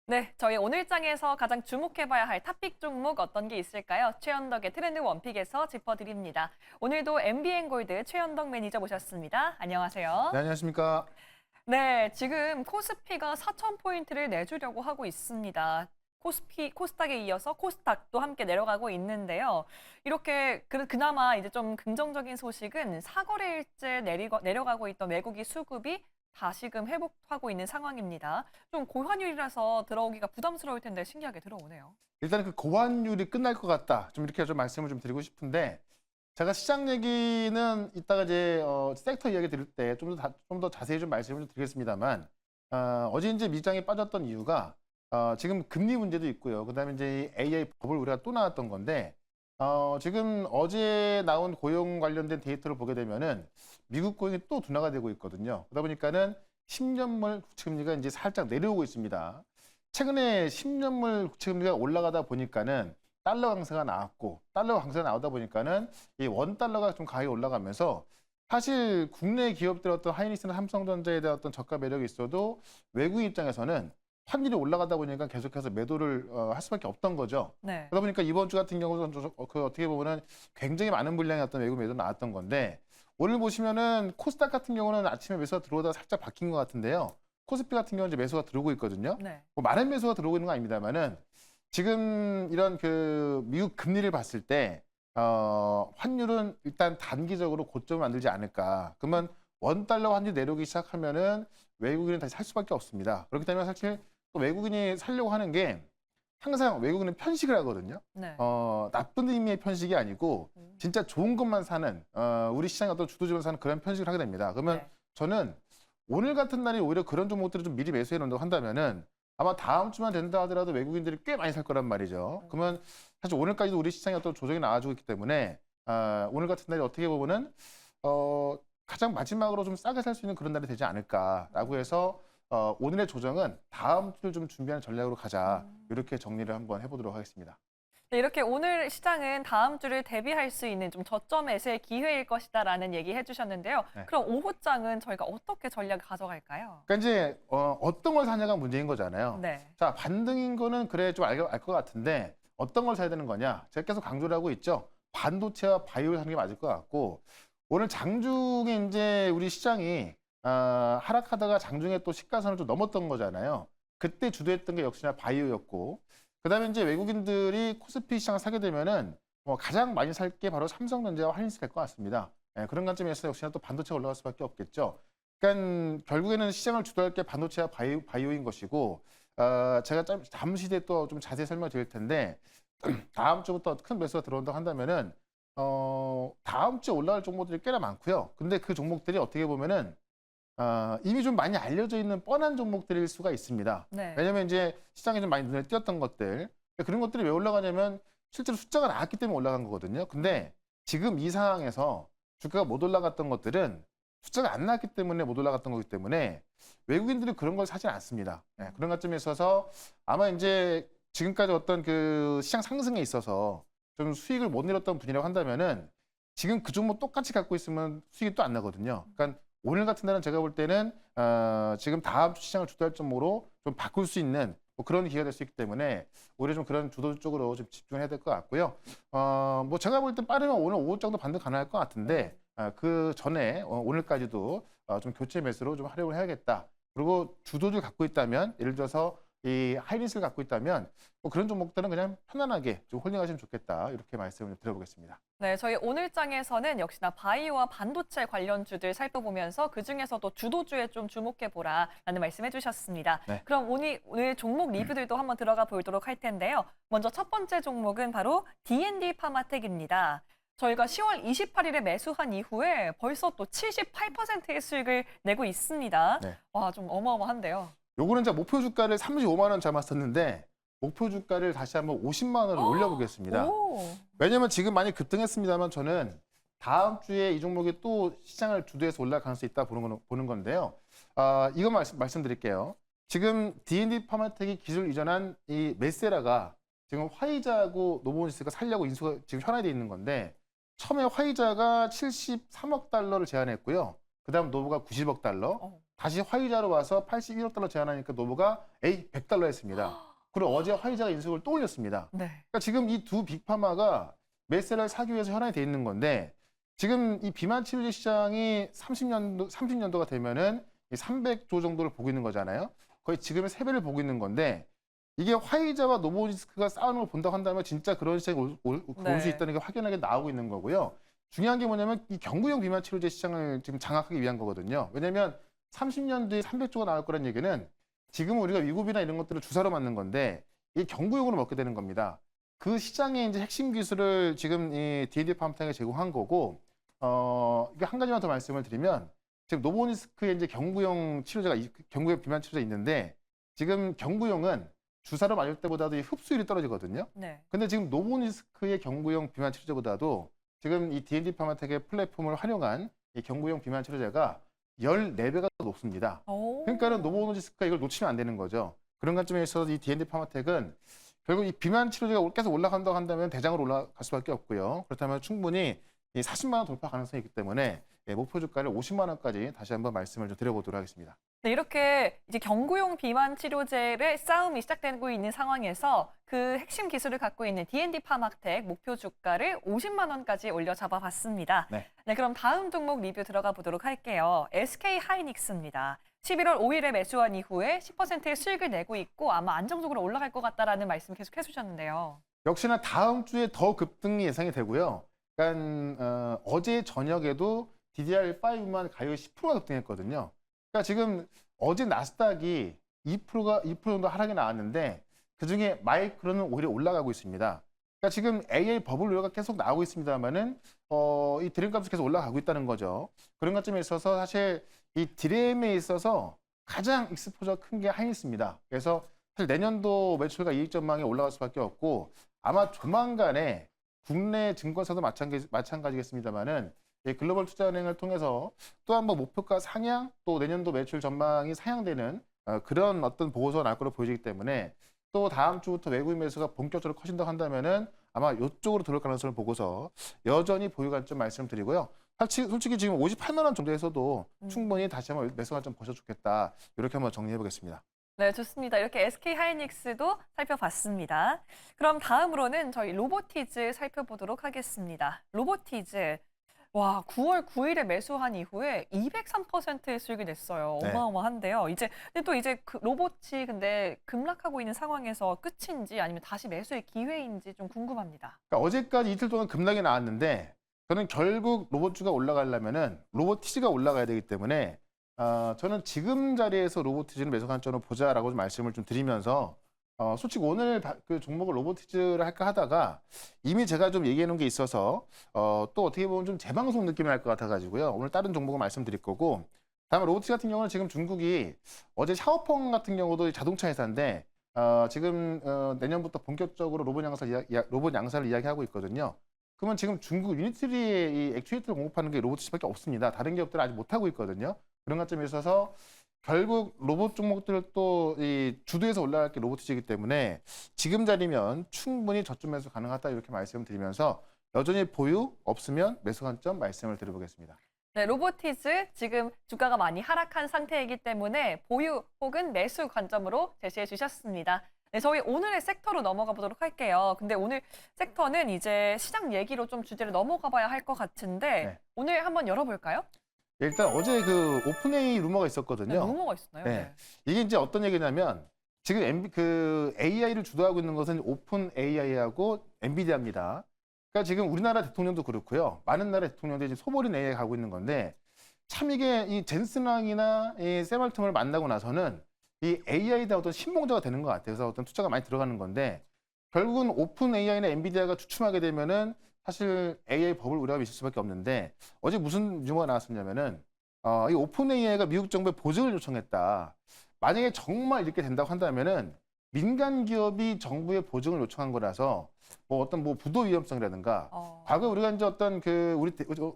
네, 저희 오늘장에서 가장 주목해봐야 할 탑픽 종목 어떤 게 있을까요? 최현덕의 트렌드 원픽에서 짚어드립니다. 오늘도 MBN 골드 최현덕 매니저 모셨습니다. 안녕하세요. 네, 안녕하십니까. 네, 지금 코스피가 4,000포인트를 내주려고 하고 있습니다. 코스닥에 이어서 코스닥도 함께 내려가고 있는데요. 이렇게 그나마 이제 좀 긍정적인 소식은 사거래일째 내려가고 있던 외국인 수급이 다시금 회복하고 있는 상황입니다. 좀 고환율이라서 들어오기가 부담스러울 텐데 신기하게 들어오네요. 일단은 그 고환율이 끝날 것 같다. 좀 이렇게 좀 말씀을 좀 드리고 싶은데, 제가 시장 얘기는 이따가 이제 섹터 이야기 드릴 때 좀 더 자세히 좀 말씀을 좀 드리겠습니다만, 어제 이제 미장에 빠졌던 이유가 지금 금리 문제도 있고요. 그다음에 이제 이 AI 버블 우리가 또 나왔던 건데, 지금 어제 나온 고용 관련된 데이터를 보게 되면은 미국 고용이 또 둔화가 되고 있거든요. 그러다 보니까는 10년물 국채금리가 이제 살짝 내려오고 있습니다. 최근에 10년물 국채금리가 올라가다 보니까는 달러 강세가 나왔고, 달러 강세가 나오다 보니까는 이 원 달러가 좀 가격이 올라가면서 사실 국내 기업들의 어떤 하이닉스나 삼성전자에 대한 어떤 저가 매력이 있어도 외국인 입장에서는 환율이 올라가다 보니까 계속해서 매도를 할 수밖에 없던 거죠. 네. 그러다 보니까 이번 주 같은 경우는 그 어떻게 보면은 굉장히 많은 분량의 어떤 외국 매도 나왔던 건데, 오늘 보시면은 코스닥 같은 경우는 아침에 매수가 들어오다가 살짝 바뀐 것 같은데요. 코스피 같은 경우는 이제 매수가 들어오고 있거든요. 네. 뭐 많은 매수가 들어오고 있는 건 아닙니다만은 지금 이런 그 미국 금리를 봤을 때 환율은 일단 단기적으로 고점을 만들지 않을까. 그러면 원 달러 환율이 내려오기 시작하면은 외국인은 다시 살 수밖에 없습니다. 그렇기 때문에 사실 또 외국인이 살려고 하는 게 항상 외국인은 편식을 하거든요. 네. 나쁜 의미의 편식이 아니고 진짜 좋은 것만 사는 우리 시장의 어떤 주도주만 사는 그런 편식을 하게 됩니다. 그러면 네. 저는 오늘 같은 날이 오히려 그런 종목들을 좀 미리 매수해 놓는다고 한다면은 아마 다음 주만 된다 하더라도 외국인들이 꽤 많이 살 거란 말이죠. 그러면 사실 오늘까지도 우리 시장에 어떤 조정이 나와주고 있기 때문에 오늘 같은 날이 어떻게 보면은 가장 마지막으로 좀 싸게 살 수 있는 그런 날이 되지 않을까라고 해서 오늘의 조정은 다음 주를 좀 준비하는 전략으로 가자. 이렇게 정리를 한번 해보도록 하겠습니다. 네, 이렇게 오늘 시장은 다음 주를 대비할 수 있는 좀 저점 매수의 기회일 것이다라는 얘기 해주셨는데요. 네. 그럼 오후장은 저희가 어떻게 전략을 가져갈까요? 그러니까 이제 어떤 걸 사냐가 문제인 거잖아요. 네. 자, 반등인 거는 그래 좀 알 것 같은데 어떤 걸 사야 되는 거냐? 제가 계속 강조를 하고 있죠. 반도체와 바이오를 사는 게 맞을 것 같고, 오늘 장중에 이제 우리 시장이 하락하다가 장중에 또 시가선을 좀 넘었던 거잖아요. 그때 주도했던 게 역시나 바이오였고, 그다음에 이제 외국인들이 코스피 시장을 사게 되면은 가장 많이 살 게 바로 삼성전자와 하이닉스 될 것 같습니다. 예, 그런 관점에서 역시나 또 반도체가 올라갈 수밖에 없겠죠. 그러니까 결국에는 시장을 주도할 게 반도체와 바이오인 것이고, 제가 잠시 뒤에 또 좀 자세히 설명드릴 텐데 다음 주부터 큰 매수가 들어온다고 한다면은 다음 주에 올라갈 종목들이 꽤나 많고요. 근데 그 종목들이 어떻게 보면은 이미 좀 많이 알려져 있는 뻔한 종목들일 수가 있습니다. 네. 왜냐면 이제 시장에 좀 많이 눈에 띄었던 것들, 그런 것들이 왜 올라가냐면 실제로 숫자가 나왔기 때문에 올라간 거거든요. 근데 지금 이 상황에서 주가가 못 올라갔던 것들은 숫자가 안 나왔기 때문에 못 올라갔던 거기 때문에 외국인들이 그런 걸 사지 않습니다. 예, 그런 관점에 있어서 아마 이제 지금까지 어떤 그 시장 상승에 있어서 좀 수익을 못 내렸던 분이라고 한다면은 지금 그 종목 똑같이 갖고 있으면 수익이 또 안 나거든요. 그러니까 오늘 같은 날은 제가 볼 때는 지금 다음 주 시장을 주도할 점으로 좀 바꿀 수 있는 뭐 그런 기회가 될 수 있기 때문에 오히려 좀 그런 주도 쪽으로 좀 집중해야 될 것 같고요. 뭐 제가 볼 때 빠르면 오늘 오후 정도 반등 가능할 것 같은데 그 전에 오늘까지도 좀 교체 매수로 좀 활용을 해야겠다. 그리고 주도주 갖고 있다면 예를 들어서 이 하이닉스를 갖고 있다면 뭐 그런 종목들은 그냥 편안하게 좀 홀딩하시면 좋겠다. 이렇게 말씀을 좀 드려보겠습니다. 네, 저희 오늘장에서는 역시나 바이오와 반도체 관련주들 살펴보면서 그중에서도 주도주에 좀 주목해보라라는 말씀 해주셨습니다. 네. 그럼 오늘 종목 리뷰들도 한번 들어가 보도록 할 텐데요. 먼저 첫 번째 종목은 바로 D&D 파마텍입니다. 저희가 10월 28일에 매수한 이후에 벌써 또 78%의 수익을 내고 있습니다. 네. 와, 좀 어마어마한데요. 요거는 이제 목표 주가를 35만 원 잡았었는데 목표 주가를 다시 한번 50만 원을 올려보겠습니다. 오. 왜냐면 지금 많이 급등했습니다만 저는 다음 주에 이 종목이 또 시장을 주도해서 올라갈 가능성이 있다 보는 건데요. 이거 말씀드릴게요. 지금 D&D 파마텍이 기술 이전한 이 메세라가 지금 화이자하고 노보노디스가 살려고 인수가 지금 현안이 돼 있는 건데, 처음에 화이자가 73억 달러를 제안했고요. 그다음 노보가 90억 달러. 다시 화이자로 와서 81억 달러 제안하니까 노보가 에이 100달러 했습니다. 그리고 어제 화이자가 인수를 또 올렸습니다. 네. 그러니까 지금 이 두 빅파마가 메세를 사기 위해서 현안이 돼 있는 건데 지금 이 비만 치료제 시장이 30년도가 되면은 300조 정도를 보고 있는 거잖아요. 거의 지금의 3배를 보고 있는 건데 이게 화이자와 노보디스크가 싸우는 걸 본다고 한다면 진짜 그런 시장이 올 수 네. 있다는 게 확연하게 나오고 있는 거고요. 중요한 게 뭐냐면 이 경구용 비만 치료제 시장을 지금 장악하기 위한 거거든요. 왜냐하면 30년 뒤에 300조가 나올 거란 얘기는 지금 우리가 위고비나 이런 것들을 주사로 맞는 건데 이 경구용으로 먹게 되는 겁니다. 그 시장의 이제 핵심 기술을 지금 이 D&D 파마텍에 제공한 거고, 이게 한 가지만 더 말씀을 드리면 지금 노보디스크의 이제 경구용 치료제가 경구용 비만 치료제 있는데 지금 경구용은 주사로 맞을 때보다도 이 흡수율이 떨어지거든요. 네. 근데 지금 노보디스크의 경구용 비만 치료제보다도 지금 이 D&D 파마텍의 플랫폼을 활용한 이 경구용 비만 치료제가 14배가 높습니다. 오. 그러니까는 노보노디스크가 이걸 놓치면 안 되는 거죠. 그런 관점에 있어서 이 D&D 파마텍은 결국 이 비만 치료제가 계속 올라간다고 한다면 대장으로 올라갈 수밖에 없고요. 그렇다면 충분히 이 40만 원 돌파 가능성이 있기 때문에 목표 주가를 50만 원까지 다시 한번 말씀을 좀 드려보도록 하겠습니다. 네, 이렇게 이제 경구용 비만 치료제의 싸움이 시작되고 있는 상황에서 그 핵심 기술을 갖고 있는 D&D 파마텍 목표 주가를 50만 원까지 올려 잡아봤습니다. 네. 네, 그럼 다음 종목 리뷰 들어가 보도록 할게요. SK 하이닉스입니다. 11월 5일에 매수한 이후에 10%의 수익을 내고 있고 아마 안정적으로 올라갈 것 같다라는 말씀 계속 해주셨는데요. 역시나 다음 주에 더 급등이 예상이 되고요. 그러니까 어제 저녁에도 DDR5만 가격이 10%가 급등했거든요. 그러니까 지금 어제 나스닥이 2% 정도 하락이 나왔는데 그중에 마이크로는 오히려 올라가고 있습니다. 그러니까 지금 AI 버블 우려가 계속 나오고 있습니다만은 이 드램 값이 계속 올라가고 있다는 거죠. 그런 관점에 있어서 사실 이 드램에 있어서 가장 익스포저가 큰 게 하이닉스입니다. 그래서 사실 내년도 매출과 이익 전망이 올라갈 수밖에 없고 아마 조만간에 국내 증권사도 마찬가지겠습니다만은 글로벌 투자은행을 통해서 또 한번 목표가 상향 또 내년도 매출 전망이 상향되는 그런 어떤 보고서가 나올 거로 보여지기 때문에 또 다음 주부터 외국인 매수가 본격적으로 커진다고 한다면은 아마 이쪽으로 들어올 가능성을 보고서 여전히 보유 관점 말씀드리고요. 솔직히 지금 58만 원 정도에서도 충분히 다시 한번 매수 관점 보셔도 좋겠다. 이렇게 한번 정리해 보겠습니다. 네, 좋습니다. 이렇게 SK 하이닉스도 살펴봤습니다. 그럼 다음으로는 저희 로보티즈 살펴보도록 하겠습니다. 로보티즈. 와, 9월 9일에 매수한 이후에 203%의 수익이 냈어요. 네. 어마어마한데요. 근데 또 이제 그 로봇이 근데 급락하고 있는 상황에서 끝인지 아니면 다시 매수의 기회인지 좀 궁금합니다. 그러니까 어제까지 이틀 동안 급락이 나왔는데 저는 결국 로봇주가 올라가려면은 로보티즈가 올라가야 되기 때문에 저는 지금 자리에서 로보티즈는 매수 관점으로 보자라고 좀 말씀을 좀 드리면서 솔직히 오늘 그 종목을 로보티즈를 할까 하다가 이미 제가 좀 얘기해 놓은 게 있어서 또 어떻게 보면 좀 재방송 느낌이 날 것 같아가지고요. 오늘 다른 종목을 말씀드릴 거고 다음에 로보티즈 같은 경우는 지금 중국이 어제 샤오펑 같은 경우도 자동차 회사인데 지금 내년부터 본격적으로 로봇 양산을 이야기하고 있거든요. 그러면 지금 중국 유니트리의 이 액추에이터를 공급하는 게 로보티즈밖에 없습니다. 다른 기업들은 아직 못하고 있거든요. 그런 관점에 있어서 결국 로봇 종목들도 이 주도해서 올라갈 게 로보티즈이기 때문에 지금 자리면 충분히 저점 매수 가능하다 이렇게 말씀드리면서 여전히 보유 없으면 매수 관점 말씀을 드려보겠습니다. 네, 로보티즈 지금 주가가 많이 하락한 상태이기 때문에 보유 혹은 매수 관점으로 제시해 주셨습니다. 네, 저희 오늘의 섹터로 넘어가 보도록 할게요. 근데 오늘 섹터는 이제 시장 얘기로 좀 주제를 넘어가 봐야 할 것 같은데 네. 오늘 한번 열어볼까요? 일단 어제 그 오픈AI 루머가 있었거든요. 네, 루머가 있었나요? 네. 이게 이제 어떤 얘기냐면 지금 그 AI를 주도하고 있는 것은 오픈AI하고 엔비디아입니다. 그러니까 지금 우리나라 대통령도 그렇고요. 많은 나라 대통령들이 지금 소몰인 AI 가고 있는 건데 참 이게 이 젠슨왕이나 이 샘 알트만을 만나고 나서는 이 AI에 대한 어떤 신봉자가 되는 것 같아요. 그래서 어떤 투자가 많이 들어가는 건데 결국은 오픈AI나 엔비디아가 주춤하게 되면은 사실 AI 버블 우려가 있을 수밖에 없는데 어제 무슨 뉴스가 나왔었냐면은 이 오픈AI가 미국 정부에 보증을 요청했다. 만약에 정말 이렇게 된다고 한다면은 민간 기업이 정부에 보증을 요청한 거라서 뭐 어떤 뭐 부도 위험성이라든가 과거 우리가 이제 어떤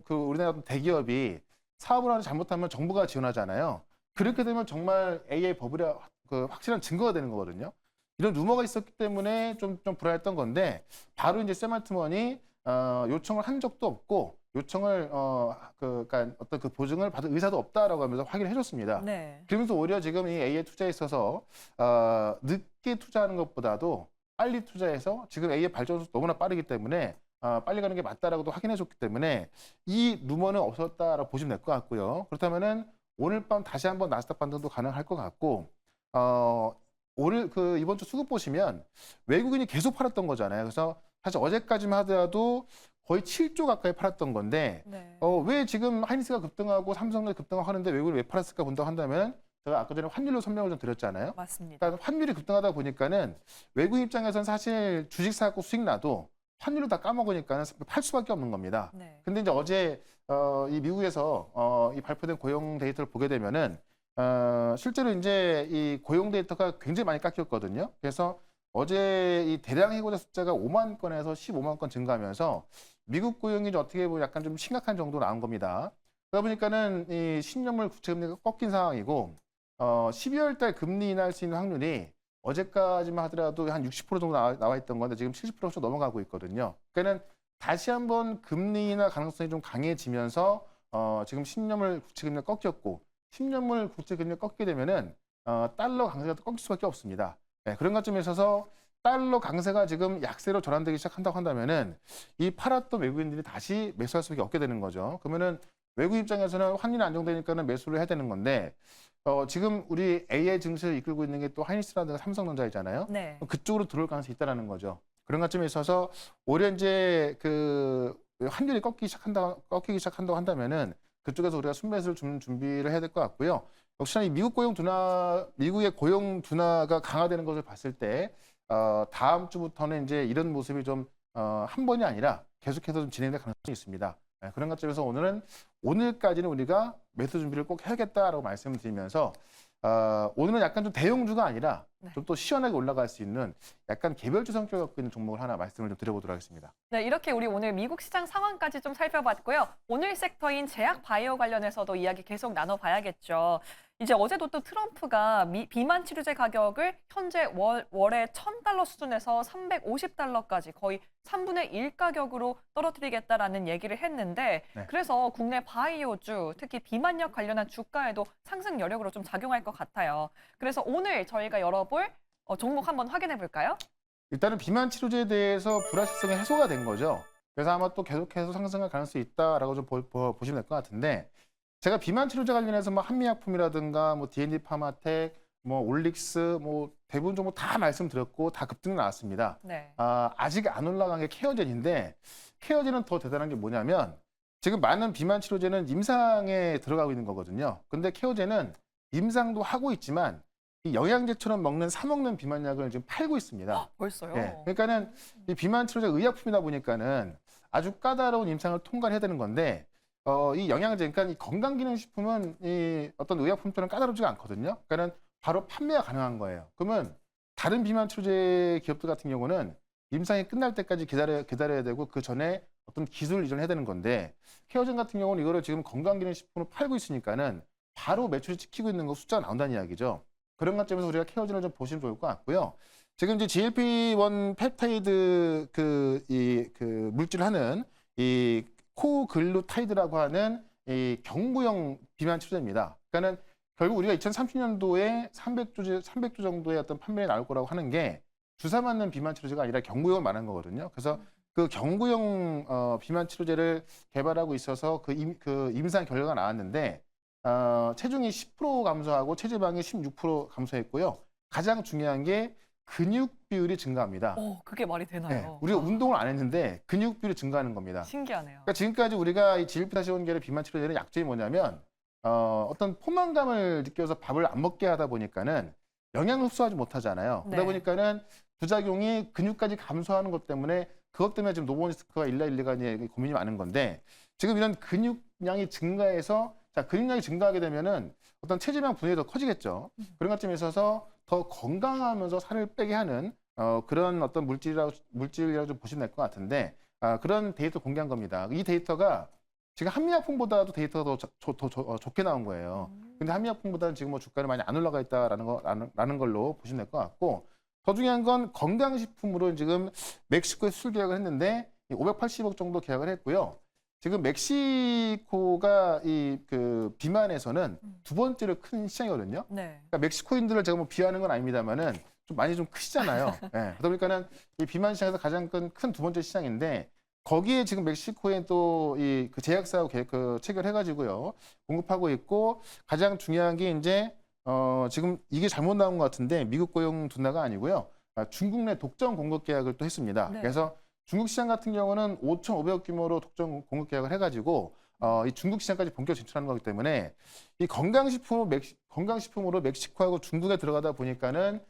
우리나라 어떤 대기업이 사업을 하나 잘못하면 정부가 지원하잖아요. 그렇게 되면 정말 AI 버블이 확실한 증거가 되는 거거든요. 이런 루머가 있었기 때문에 좀 불안했던 건데 바로 이제 샘 알트먼이 요청을 한 적도 없고 요청을 그러니까 어떤 그 보증을 받을 의사도 없다라고 하면서 확인을 해줬습니다. 네. 그러면서 오히려 지금 이 A에 투자에 있어서 늦게 투자하는 것보다도 빨리 투자해서 지금 A의 발전 속도 너무나 빠르기 때문에 빨리 가는 게 맞다라고도 확인해줬기 때문에 이 루머는 없었다라고 보시면 될 것 같고요. 그렇다면은 오늘 밤 다시 한번 나스닥 반등도 가능할 것 같고 오늘 그 이번 주 수급 보시면 외국인이 계속 팔았던 거잖아요. 그래서 사실 어제까지만 하더라도 거의 7조 가까이 팔았던 건데 네. 왜 지금 하이닉스가 급등하고 삼성도 급등하고 하는데 외국인이 왜 팔았을까 본다고 한다면 제가 아까 전에 환율로 설명을 좀 드렸잖아요. 맞습니다. 그러니까 환율이 급등하다 보니까는 외국인 입장에서는 사실 주식 사고 수익 나도 환율을 다 까먹으니까는 팔 수밖에 없는 겁니다. 네. 근데 이제 어제 이 미국에서 이 발표된 고용 데이터를 보게 되면은 실제로 이제 이 고용 데이터가 굉장히 많이 깎였거든요. 그래서 어제 이 대량 해고자 숫자가 5만 건에서 15만 건 증가하면서 미국 고용이 어떻게 보면 약간 좀 심각한 정도로 나온 겁니다. 그러다 보니까는 이 신년물 국채 금리가 꺾인 상황이고 12월 달 금리 인하할 수 있는 확률이 어제까지만 하더라도 한 60% 정도 나와 있던 건데 지금 70%씩 넘어가고 있거든요. 그러니까는 다시 한번 금리 인하 가능성이 좀 강해지면서 지금 신년물 국채 금리가 꺾였고 10년물 국채 금리가 꺾게 되면은 달러 강세가 또 꺾일 수밖에 없습니다. 네, 그런 관점에 있어서 달러 강세가 지금 약세로 전환되기 시작한다고 한다면은 이 팔았던 외국인들이 다시 매수할 수밖에 없게 되는 거죠. 그러면은 외국 입장에서는 환율이 안정되니까는 매수를 해야 되는 건데 지금 우리 AI 증시를 이끌고 있는 게 또 하이닉스라든가 삼성전자이잖아요. 네. 그쪽으로 들어올 가능성이 있다라는 거죠. 그런 관점에 있어서 올해 이제 그 환율이 꺾이기 시작한다고 한다면은 그쪽에서 우리가 순매수를 좀 준비를 해야 될 것 같고요. 역시나 이 미국의 고용 둔화가 강화되는 것을 봤을 때 다음 주부터는 이제 이런 모습이 좀 한 번이 아니라 계속해서 좀 진행될 가능성이 있습니다. 네, 그런 관점에서 오늘까지는 우리가 매수 준비를 꼭 해야겠다라고 말씀을 드리면서 오늘은 약간 좀 대형주가 아니라 네. 좀 또 시원하게 올라갈 수 있는 약간 개별주 성격을 갖고 있는 종목을 하나 말씀을 좀 드려보도록 하겠습니다. 네, 이렇게 우리 오늘 미국 시장 상황까지 좀 살펴봤고요. 오늘 섹터인 제약 바이오 관련해서도 이야기 계속 나눠봐야겠죠. 이제 어제도 또 트럼프가 비만 치료제 가격을 현재 월에 $1,000 수준에서 $350까지 거의 3분의 1 가격으로 떨어뜨리겠다라는 얘기를 했는데 네. 그래서 국내 바이오주, 특히 비만약 관련한 주가에도 상승 여력으로 좀 작용할 것 같아요. 그래서 오늘 저희가 열어볼 종목 한번 확인해 볼까요? 일단은 비만 치료제에 대해서 불확실성이 해소가 된 거죠. 그래서 아마 또 계속해서 상승할 가능성이 있다라고 좀 보시면 될 것 같은데 제가 비만 치료제 관련해서 뭐 한미약품이라든가 뭐 D&D 파마텍, 뭐 올릭스 뭐 대부분 정보 다 말씀드렸고 다 급등 나왔습니다. 네. 아직 안 올라간 게 케어젠인데 케어젠은 더 대단한 게 뭐냐면 지금 많은 비만 치료제는 임상에 들어가고 있는 거거든요. 근데 케어젠은 임상도 하고 있지만 이 영양제처럼 사먹는 비만약을 지금 팔고 있습니다. 벌써요? 예. 그러니까는 이 비만 치료제 의약품이다 보니까는 아주 까다로운 임상을 통과를 해야 되는 건데 이 영양제, 그러니까 이 건강기능식품은 이 어떤 의약품처럼 까다롭지가 않거든요. 그러니까는 바로 판매가 가능한 거예요. 그러면 다른 비만 치료제 기업들 같은 경우는 임상이 끝날 때까지 기다려야 되고 그 전에 어떤 기술 이전을 해야 되는 건데 케어젠 같은 경우는 이거를 지금 건강기능식품으로 팔고 있으니까는 바로 매출이 찍히고 있는 거 숫자가 나온다는 이야기죠. 그런 관점에서 우리가 케어젠을 좀 보시면 좋을 것 같고요. 지금 이제 GLP-1 펩타이드 그 물질을 하는 이 코글루타이드라고 하는 이 경구용 비만 치료제입니다. 그러니까는 결국 우리가 2030년도에 300조 정도의 어떤 판매에 나올 거라고 하는 게 주사 맞는 비만 치료제가 아니라 경구용을 말하는 거거든요. 그래서 그 경구용 비만 치료제를 개발하고 있어서 그 임상 결과가 나왔는데 체중이 10% 감소하고 체지방이 16% 감소했고요. 가장 중요한 게 근육 비율이 증가합니다. 그게 말이 네, 되나요? 우리가 운동을 안 했는데 근육 비율이 증가하는 겁니다. 신기하네요. 그러니까 지금까지 우리가 이 GLP-1계의 비만 치료제는 약점이 뭐냐면 어떤 포만감을 느껴서 밥을 안 먹게 하다 보니까는 영양을 흡수하지 못하잖아요. 네. 그러다 보니까는 부작용이 근육까지 감소하는 것 때문에 그것 때문에 지금 노보니스크와 일라일리가 고민이 많은 건데 지금 이런 근육량이 증가해서 근육량이 증가하게 되면은 어떤 체지방 분해가 더 커지겠죠. 그런 것점에 있어서 더 건강하면서 살을 빼게 하는 그런 어떤 물질이라고 좀 보시면 될 것 같은데 그런 데이터 공개한 겁니다. 이 데이터가 지금 한미약품보다도 데이터가 더 좋게 나온 거예요. 근데 한미약품보다는 지금 뭐 주가는 많이 안 올라가 있다라는 걸로 보시면 될 것 같고 더 중요한 건 건강식품으로 지금 멕시코에 수출 계약을 했는데 580억 정도 계약을 했고요. 지금 멕시코가 이 그 비만에서는 두 번째로 큰 시장이거든요. 네. 그러니까 멕시코인들을 제가 뭐 비하하는 건 아닙니다만은 좀 많이 좀 크시잖아요. 예. 그러다 보니까는 이 비만 시장에서 가장 큰 두 번째 시장인데 거기에 지금 멕시코에 또 이 그 제약사하고 그 체결해가지고요 공급하고 있고 가장 중요한 게 이제 지금 이게 잘못 나온 것 같은데 미국 고용 둔화가 아니고요 중국 내 독점 공급 계약을 또 했습니다. 네. 그래서 중국 시장 같은 경우는 5,500억 규모로 독점 공급 계약을 해가지고 이 중국 시장까지 본격 진출하는 거기 때문에 이 건강식품으로 멕시코하고 중국에 들어가다 보니까는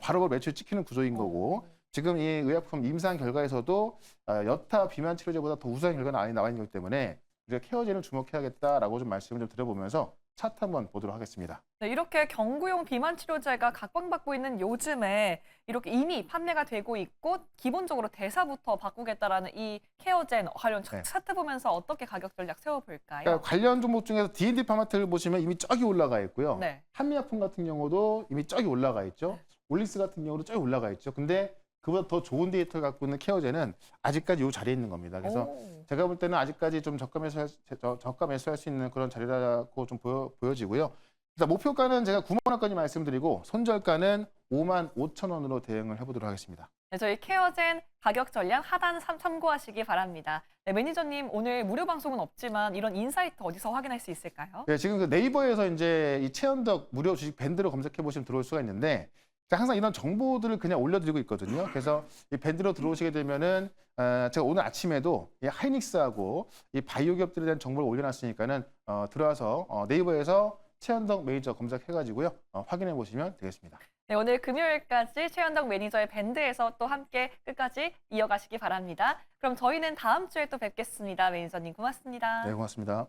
바로 매출 찍히는 구조인 거고 지금 이 의약품 임상 결과에서도 여타 비만 치료제보다 더 우수한 결과가 나와 있는 거기 때문에 우리가 케어제를 주목해야겠다라고 좀 말씀을 좀 드려보면서 차트 한번 보도록 하겠습니다. 네, 이렇게 경구용 비만 치료제가 각광받고 있는 요즘에 이렇게 이미 판매가 되고 있고 기본적으로 대사부터 바꾸겠다라는 이 케어젠 관련 네. 차트 보면서 어떻게 가격 전략 세워볼까요? 그러니까 관련 종목 중에서 D&D 파마트를 보시면 이미 쫙이 올라가 있고요. 네. 한미약품 같은 경우도 이미 쫙이 올라가 있죠. 올릭스 같은 경우도 쫙이 올라가 있죠. 근데 그보다 더 좋은 데이터를 갖고 있는 케어제는 아직까지 이 자리에 있는 겁니다. 그래서 오. 제가 볼 때는 아직까지 좀 저가 매수할 수 있는 그런 자리라고 좀 보여지고요. 일단 목표가는 제가 9만 원까지 말씀드리고 손절가는 5만 5천 원으로 대응을 해보도록 하겠습니다. 네, 저희 케어젠 가격 전략 하단 참고하시기 바랍니다. 네, 매니저님 오늘 무료 방송은 없지만 이런 인사이트 어디서 확인할 수 있을까요? 네, 지금 그 네이버에서 이제 이 최현덕 무료 주식 밴드로 검색해 보시면 들어올 수가 있는데 항상 이런 정보들을 그냥 올려드리고 있거든요. 그래서 이 밴드로 들어오시게 되면은 제가 오늘 아침에도 이 하이닉스하고 이 바이오 기업들에 대한 정보를 올려놨으니까는 들어와서 네이버에서 최현덕 매니저 검색해가지고요 확인해 보시면 되겠습니다. 네, 오늘 금요일까지 최현덕 매니저의 밴드에서 또 함께 끝까지 이어가시기 바랍니다. 그럼 저희는 다음 주에 또 뵙겠습니다. 매니저님 고맙습니다. 네, 고맙습니다.